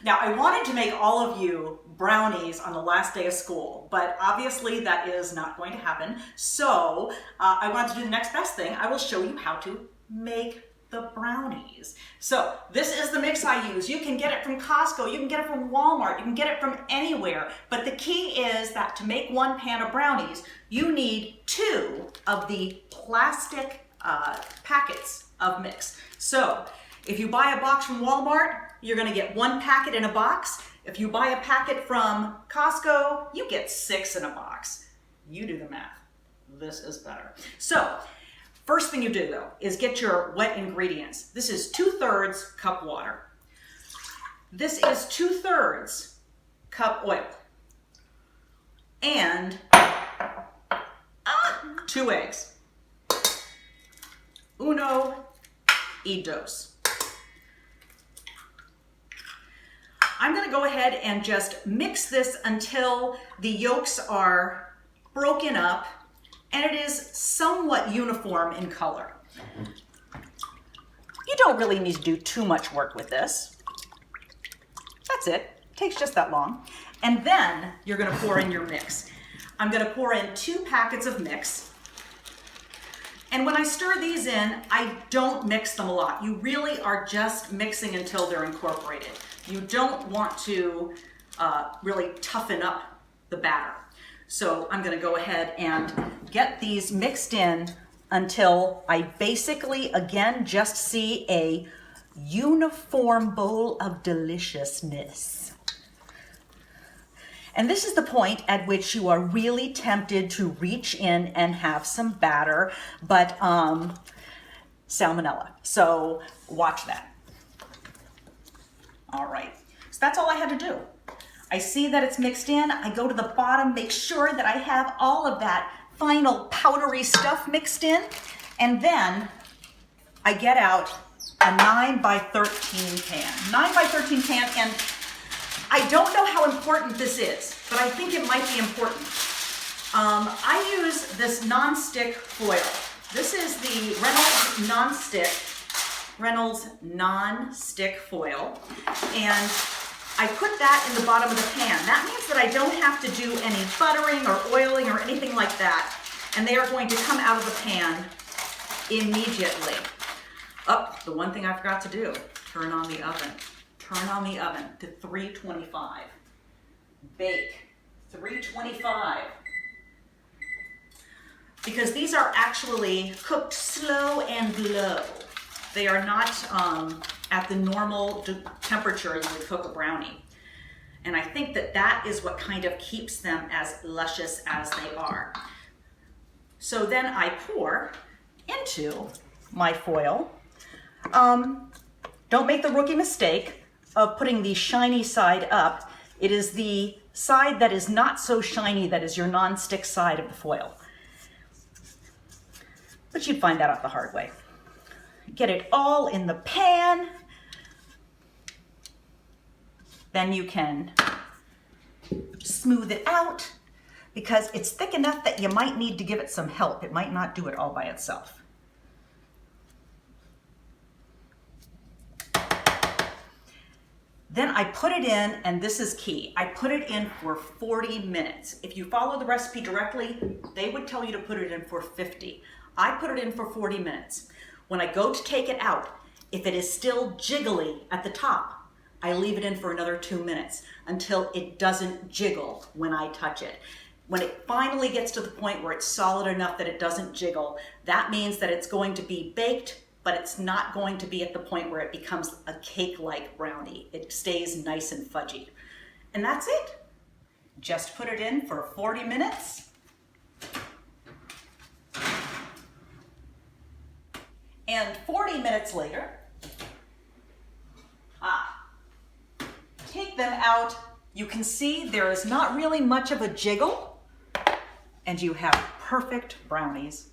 Now, I wanted to make all of you brownies on the last day of school, but obviously that is not going to happen. So I wanted to do the next best thing. I will show you how to make the brownies. So this is the mix I use. You can get it from Costco, you can get it from Walmart, you can get it from anywhere. But the key is that to make 1 pan of brownies, you need 2 of the plastic packets of mix. So if you buy a box from Walmart, you're gonna get 1 packet in a box. If you buy a packet from Costco, you get 6 in a box. You do the math. This is better. So, first thing you do though, is get your wet ingredients. This is 2/3 cup water. This is 2/3 cup oil. And 2 eggs. Uno y dos. I'm gonna go ahead and just mix this until the yolks are broken up and it is somewhat uniform in color. You don't really need to do too much work with this. That's it. It takes just that long. And then you're gonna pour in your mix. I'm gonna pour in 2 packets of mix. And when I stir these in, I don't mix them a lot. You really are just mixing until they're incorporated. You don't want to really toughen up the batter. So I'm gonna go ahead and get these mixed in until I basically, again, just see a uniform bowl of deliciousness. And this is the point at which you are really tempted to reach in and have some batter, but salmonella. So watch that. All right, so that's all I had to do. I see that it's mixed in. I go to the bottom, make sure that I have all of that final powdery stuff mixed in, and then I get out a 9x13 pan. 9x13 pan, and I don't know how important this is, but I think it might be important. I use this non-stick foil. This is the Reynolds non-stick foil, and I put that in the bottom of the pan. That means that I don't have to do any buttering or oiling or anything like that, and they are going to come out of the pan immediately. Oh, the one thing I forgot to do, turn on the oven. Turn on the oven to 325. Bake 325. Because these are actually cooked slow and low. They are not at the normal temperature you would cook a brownie. And I think that that is what kind of keeps them as luscious as they are. So then I pour into my foil. Don't make the rookie mistake of putting the shiny side up. It is the side that is not so shiny that is your non-stick side of the foil. But you'd find that out the hard way. Get it all in the pan. Then you can smooth it out because it's thick enough that you might need to give it some help. It might not do it all by itself. Then I put it in, and this is key. I put it in for 40 minutes. If you follow the recipe directly, they would tell you to put it in for 50. I put it in for 40 minutes. When I go to take it out, if it is still jiggly at the top, I leave it in for another 2 minutes until it doesn't jiggle when I touch it. When it finally gets to the point where it's solid enough that it doesn't jiggle, that means that it's going to be baked, but it's not going to be at the point where it becomes a cake-like brownie. It stays nice and fudgy. And that's it. Just put it in for 40 minutes. And 40 minutes later, take them out. You can see there is not really much of a jiggle, and you have perfect brownies.